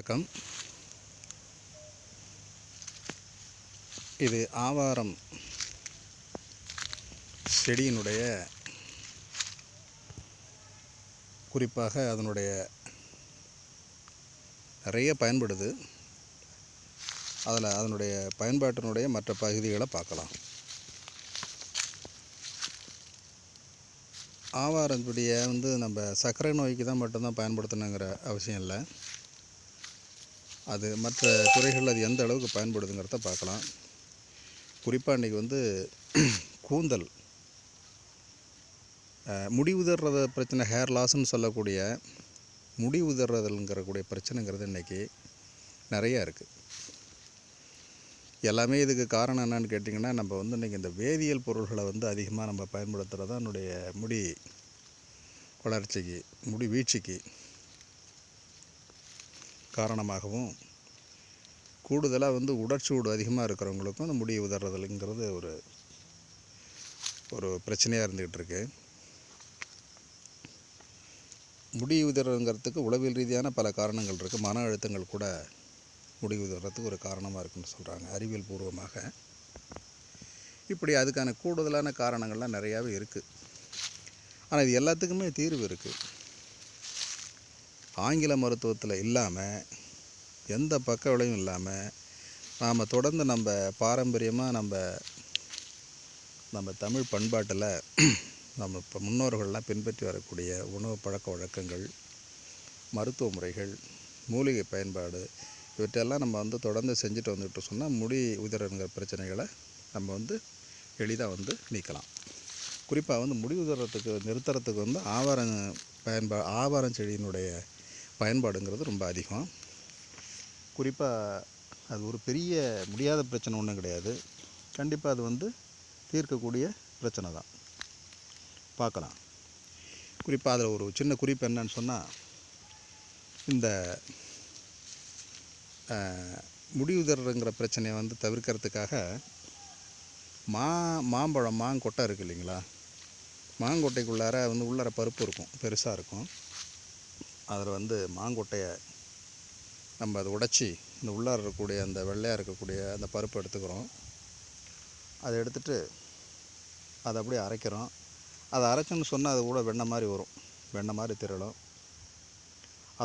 வணக்கம். இது ஆவாரம் செடியினுடைய குறிப்பாக அதனுடைய நிறைய பயன்படுது. அதனுடைய பயன்பாட்டினுடைய மற்ற பகுதிகளை பார்க்கலாம். ஆவாரம் செடியை நம்ம சர்க்கரை நோய்க்கு தான் மட்டும்தான் பயன்படுத்தணுங்கிற அவசியம் இல்லை. அது மற்ற துறைகளில் அது எந்த அளவுக்கு பயன்படுதுங்கிறத பார்க்கலாம். குறிப்பாக இன்றைக்கி கூந்தல் முடி உதிர்றத பிரச்சனை, ஹேர் லாஸ்ன்னு சொல்லக்கூடிய முடி உதிர்றதுங்கிறக்கூடிய பிரச்சனைங்கிறது இன்றைக்கி நிறையா இருக்குது. எல்லாமே இதுக்கு காரணம் என்னன்னு கேட்டிங்கன்னா, நம்ம இன்றைக்கி இந்த வேதியியல் பொருள்களை அதிகமாக நம்ம பயன்படுத்துகிறது தான் என்னுடைய முடி வளர்ச்சிக்கு, முடி வீழ்ச்சிக்கு காரணமாகவும், கூடுதலாக உடற்சூடு அதிகமாக இருக்கிறவங்களுக்கும் அந்த முடி உதறதுங்கிறது ஒரு பிரச்சனையாக இருந்துக்கிட்டு இருக்கு. முடி உதறதுங்கிறதுக்கு உளவியல் ரீதியான பல காரணங்கள் இருக்குது. மன அழுத்தங்கள் கூட முடி உதறதுக்கு ஒரு காரணமாக இருக்குன்னு சொல்கிறாங்க அறிவியல் பூர்வமாக. இப்படி அதுக்கான கூடுதலான காரணங்கள்லாம் நிறையாவே இருக்குது. ஆனால் இது எல்லாத்துக்குமே தீர்வு இருக்குது. ஆங்கில மருத்துவத்தில் இல்லாமல், எந்த பக்க விளைவும் இல்லாமல், நாம் தொடர்ந்து நம்ம பாரம்பரியமாக நம்ம தமிழ் பண்பாட்டில் நம்ம இப்போ முன்னோர்கள்லாம் பின்பற்றி வரக்கூடிய உணவு பழக்க வழக்கங்கள், மருத்துவ முறைகள், மூலிகை பயன்பாடு, இவற்றெல்லாம் நம்ம தொடர்ந்து செஞ்சுட்டு வந்துட்டு சொன்னால் முடி உதிரங்கிற பிரச்சனைகளை நம்ம எளிதாக நீக்கலாம். குறிப்பாக முடி உதிரத்துக்கு நிறுத்துறதுக்கு ஆவாரம் செடியினுடைய பயன்பாடுங்கிறது ரொம்ப அதிகம். குறிப்பாக அது ஒரு பெரிய முடியாத பிரச்சனை ஒன்றும் கிடையாது. கண்டிப்பாக அது தீர்க்கக்கூடிய பிரச்சனை தான். பார்க்கலாம். குறிப்பாக அதில் ஒரு சின்ன குறிப்பு என்னன்னு சொன்னால், இந்த முடி உதிர்றங்கிற பிரச்சனையை தவிர்க்கிறதுக்காக மாம்பழம் மாங்கொட்டை இருக்குது இல்லைங்களா, மாங்கொட்டைக்குள்ளார உள்ளார பருப்பு இருக்கும், பெருசாக இருக்கும். அதில் மாங்கொட்டையை நம்ம அதை உடைச்சி இந்த உள்ளார இருக்கக்கூடிய அந்த வெள்ளையாக இருக்கக்கூடிய அந்த பருப்பை எடுத்துக்கிறோம். அதை எடுத்துகிட்டு அதை அப்படியே அரைக்கிறோம். அதை அரைச்சோன்னு சொன்னால் அது கூட வெண்ணெய் மாதிரி வரும், வெண்ணெய் மாதிரி திரளும்.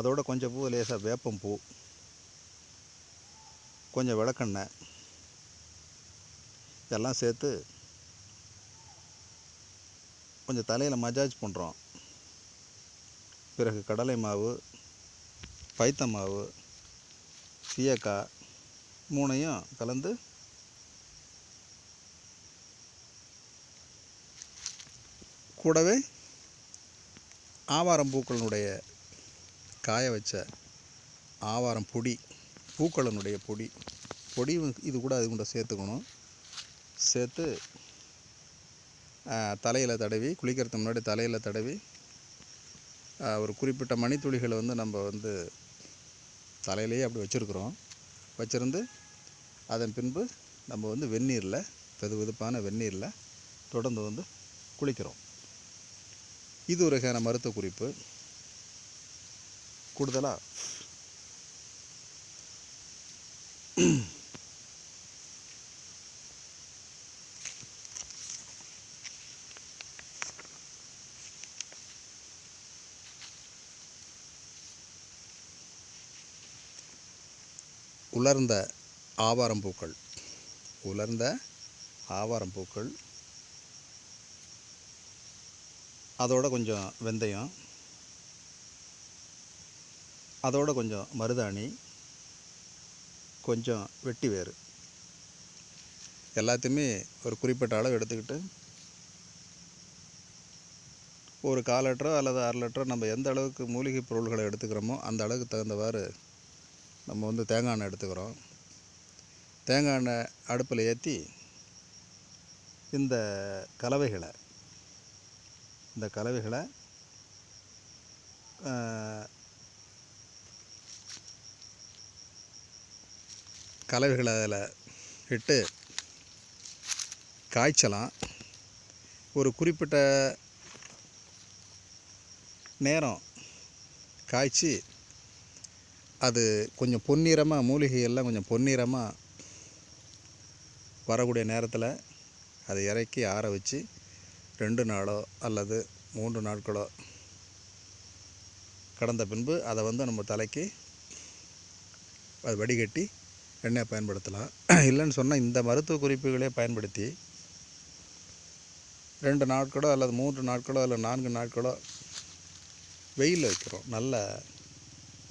அதோட கொஞ்சம் பூ, லேசாக வேப்பம் பூ, கொஞ்சம் விளக்கெண்ணெய் இதெல்லாம் சேர்த்து கொஞ்சம் தலையில் மஜாஜ் பண்ணுறோம். பிறகு கடலை மாவு, பைத்த மாவு, சீயக்காய் மூணையும் கலந்து கூடவே ஆவாரம் பூக்களினுடைய காய வச்ச ஆவாரம் பொடி, பூக்களினுடைய பொடி இது கூட அது கூட சேர்த்துக்கணும். சேர்த்து தலையில் தடவி, குளிக்கிறதுக்கு முன்னாடி தலையில் தடவி ஒரு குறிப்பிட்ட மணித்துளிகளை நம்ம தலையிலேயே அப்படி வச்சுருக்குறோம். வச்சுருந்து அதன் பின்பு நம்ம வெந்நீரில், வெதுவெதுப்பான வெந்நீரில் தொடர்ந்து குளிக்கிறோம். இது ஒரு வகையான மருத்துவ குறிப்பு. கூடுதலாக உலர்ந்த ஆவாரம் பூக்கள், அதோட கொஞ்சம் வெந்தயம், அதோட கொஞ்சம் மருதாணி, கொஞ்சம் வெட்டி வேறு, எல்லாத்தையுமே ஒரு குறிப்பிட்ட அளவு எடுத்துக்கிட்டு ஒரு 1/4 லிட்டரோ அல்லது 1/2 லிட்டரோ நம்ம எந்த அளவுக்கு மூலிகை பொருள்களை எடுத்துக்கிறோமோ அந்த அளவுக்கு தகுந்தவாறு நம்ம தேங்காய் எண்ணெய் எடுத்துக்கிறோம். தேங்காய் எண்ணெய் அடுப்பில் ஏற்றி இந்த கலவைகளை அதில் இட்டு காய்ச்சலாம். ஒரு குறிப்பிட்ட நேரம் காய்ச்சி அது கொஞ்சம் பொன்னிறமாக, மூலிகையெல்லாம் கொஞ்சம் பொன்னிறமாக வரக்கூடிய நேரத்தில் அதை இறக்கி ஆற வச்சு 2 நாளோ அல்லது 3 நாட்களோ கடந்த பின்பு அதை வந்து நம்ம தலைக்கு அது வடிகட்டி எண்ணெய் பயன்படுத்தலாம். இல்லைன்னு சொன்னால் இந்த மருத்துவ குறிப்புகளே பயன்படுத்தி 2 நாட்களோ அல்லது 3 நாட்களோ அல்லது 4 நாட்களோ வெயிலில் வைக்கிறோம். நல்ல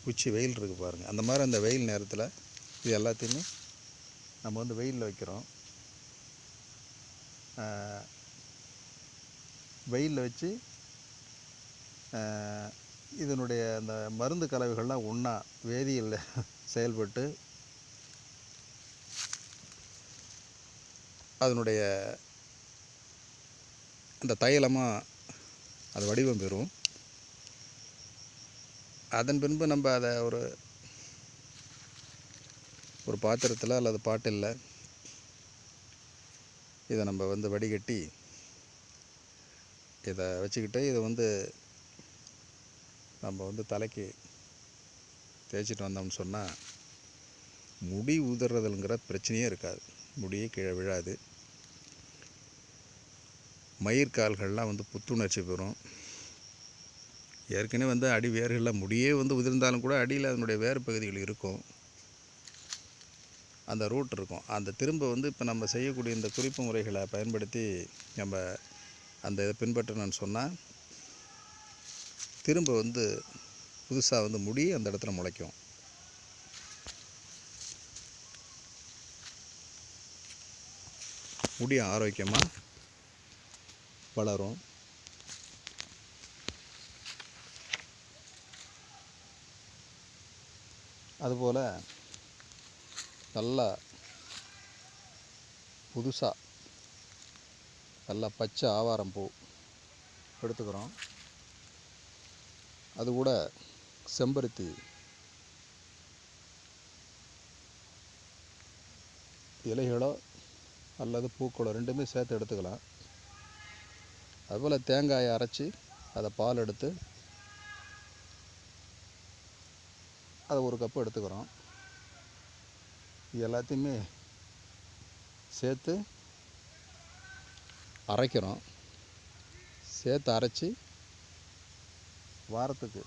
உச்சி வெயில் இருக்குது பாருங்கள், அந்த மாதிரி அந்த வெயில் நேரத்தில் இது எல்லாத்தையுமே நம்ம வந்து வெயிலில் வைக்கிறோம். வெயிலில் வச்சு இதனுடைய அந்த மருந்து கலவைகள்லாம் ஒன்றா வேதியியல் செயல்பட்டு அதனுடைய அந்த தைலமாக அது வடிவம் பெறும். அதன் பின்பு நம்ம அதை ஒரு பாத்திரத்தில் அல்லது பாட்டிலில் இதை நம்ம வந்து வடிகட்டி இதை வச்சுக்கிட்டு இதை வந்து நம்ம வந்து தலைக்கு தேய்ச்சிட்டு வந்தோம்னு சொன்னால் முடி உதிர்றதுங்கிற பிரச்சனையே இருக்காது. முடியே கீழே விழாது. மயிர்கால்கள்லாம் வந்து புத்துணர்ச்சி பெறும். ஏற்கனவே வந்து அடி வேர்களில் முடியே வந்து உதிர்ந்தாலும் கூட அடியில் அதனுடைய வேறு பகுதிகள் இருக்கும், அந்த ரூட் இருக்கும். அந்த திரும்ப வந்து இப்போ நம்ம செய்யக்கூடிய இந்த குறிப்பு முறைகளை பயன்படுத்தி நம்ம அந்த இதை பின்பற்றணும்னு சொன்னால் திரும்ப வந்து புதுசாக வந்து முடி அந்த இடத்துல முளைக்கும். முடி ஆரோக்கியமாக வளரும். அதுபோல் நல்லா புதுசாக நல்லா பச்சை ஆவாரம் பூ எடுத்துக்கிறோம். அது கூட செம்பருத்தி இலைகளோ அல்லது பூக்களோ ரெண்டுமே சேர்த்து எடுத்துக்கலாம். அதுபோல் தேங்காயை அரைச்சி அதை பால் எடுத்து அதை 1 கப்பு எடுத்துக்கிறோம். இது எல்லாத்தையுமே சேர்த்து அரைக்கிறோம். சேர்த்து அரைச்சி வாரத்துக்கு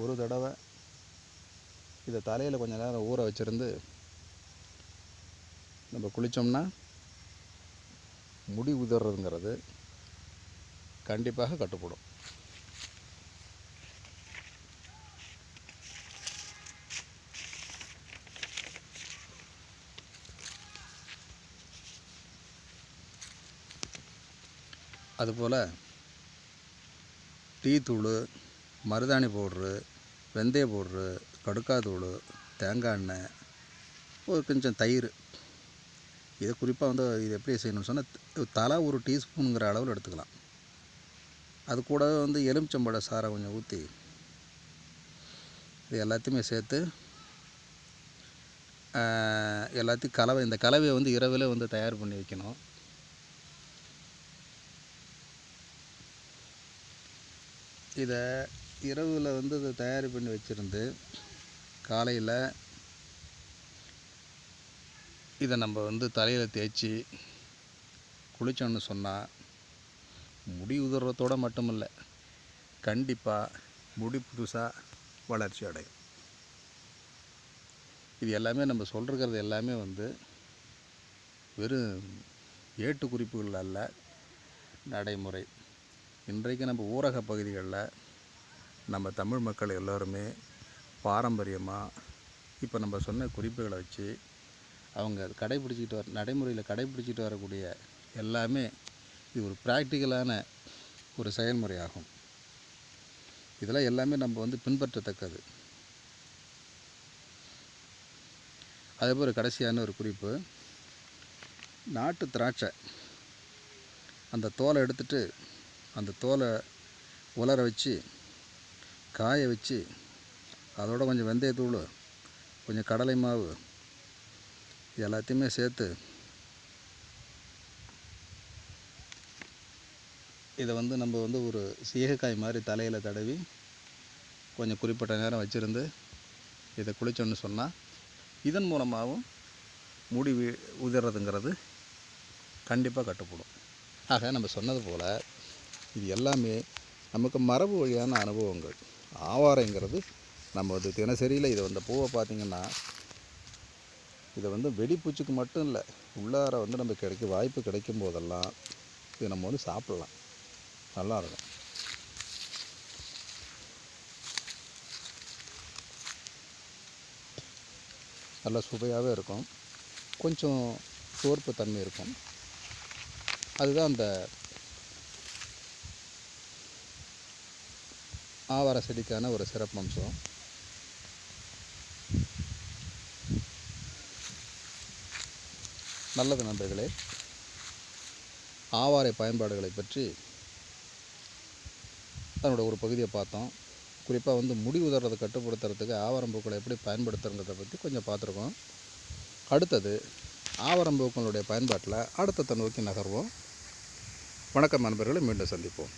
1 தடவை இதை தலையில் கொஞ்சம் நேரம் ஊற வச்சுருந்து நம்ம குளித்தோம்னா முடி உதிர்றதுங்கிறது கண்டிப்பாக கட்டுப்படும். அதுபோல் டீ தூள், மருதாணி பவுட்ரு, வெந்தய பவுட்ரு, கடுக்காய் தூள், தேங்காய் எண்ணெய், ஒரு கொஞ்சம் தயிர், இதை குறிப்பாக வந்து இது எப்படி செய்யணும்னு சொன்னால் தலா 1 டீஸ்பூனுங்கிற அளவில் எடுத்துக்கலாம். அது கூட வந்து எலுமிச்சம்பழ சாறை கொஞ்சம் ஊற்றி இது எல்லாத்தையுமே சேர்த்து எல்லாத்தையும் இந்த கலவையை வந்து இரவில் வந்து தயார் பண்ணி வைக்கணும். இதை இரவில் வந்து இதை தயார் பண்ணி வச்சுருந்து காலையில் இதை நம்ம வந்து தலையில் தேய்ச்சி குளித்தோன்னு சொன்னால் முடி உதிர்றதோடு மட்டுமில்லை, கண்டிப்பாக முடி புதுசாக வளர்ச்சி அடையும். இது எல்லாமே நம்ம சொல்கிறது எல்லாமே வந்து வெறும் ஏட்டு குறிப்புகள் அல்ல, நடைமுறை. இன்றைக்கு நம்ம ஊரக பகுதிகளில் நம்ம தமிழ் மக்கள் எல்லோருமே பாரம்பரியமாக இப்போ நம்ம சொன்ன குறிப்புகளை வச்சு அவங்க நடைமுறையில் கடைபிடிச்சிட்டு வரக்கூடிய எல்லாமே இது ஒரு ப்ராக்டிக்கலான ஒரு செயல்முறையாகும். இதெல்லாம் எல்லாமே நம்ம வந்து பின்பற்றத்தக்கது. அதேபோல் கடைசியான ஒரு குறிப்பு, நாட்டு திராட்சை அந்த தோலை எடுத்துட்டு அந்த தோலை உலர வச்சு காய வச்சு அதோட கொஞ்சம் வெந்தயத்தூள், கொஞ்சம் கடலை மாவு எல்லாத்தையுமே சேர்த்து இதை வந்து நம்ம வந்து ஒரு சீகைக்காய் மாதிரி தலையில் தடவி கொஞ்சம் குறிப்பிட்ட நேரம் வச்சுருந்து இதை குளித்தோன்னு சொன்னால் இதன் மூலமாகவும் முடி உதிர்றதுங்கிறது கண்டிப்பாக கட்டுப்படும். ஆக நம்ம சொன்னது போல் இது எல்லாமே நமக்கு மரபு வழியான அனுபவங்கள். ஆவாரைங்கிறது நம்ம தினசரியில் இதை பூவை பார்த்திங்கன்னா இதை வெடிப்பூச்சிக்கு மட்டும் இல்லை, உள்ளார நம்ம வாய்ப்பு கிடைக்கும் போதெல்லாம் இது நம்ம சாப்பிட்லாம், நல்லாயிருக்கும். நல்லா சுவையாகவே இருக்கும், கொஞ்சம் சோர்ப்பு தன்மை இருக்கும். அதுதான் அந்த ஆவார செடிக்கான ஒரு சிறப்பம்சம். நல்லது நண்பர்களே, ஆவாரை பயன்பாடுகளை பற்றி அதனோட ஒரு பகுதியை பார்த்தோம். குறிப்பாக முடி உதறதை கட்டுப்படுத்துறதுக்கு ஆவாரம்பூக்களை எப்படி பயன்படுத்துறதை பற்றி கொஞ்சம் பார்த்துருக்கோம். அடுத்தது ஆவாரம்பூக்களுடைய பயன்பாட்டில் அடுத்த நோக்கி நகர்வோம். வணக்கம் நண்பர்களை, மீண்டும் சந்திப்போம்.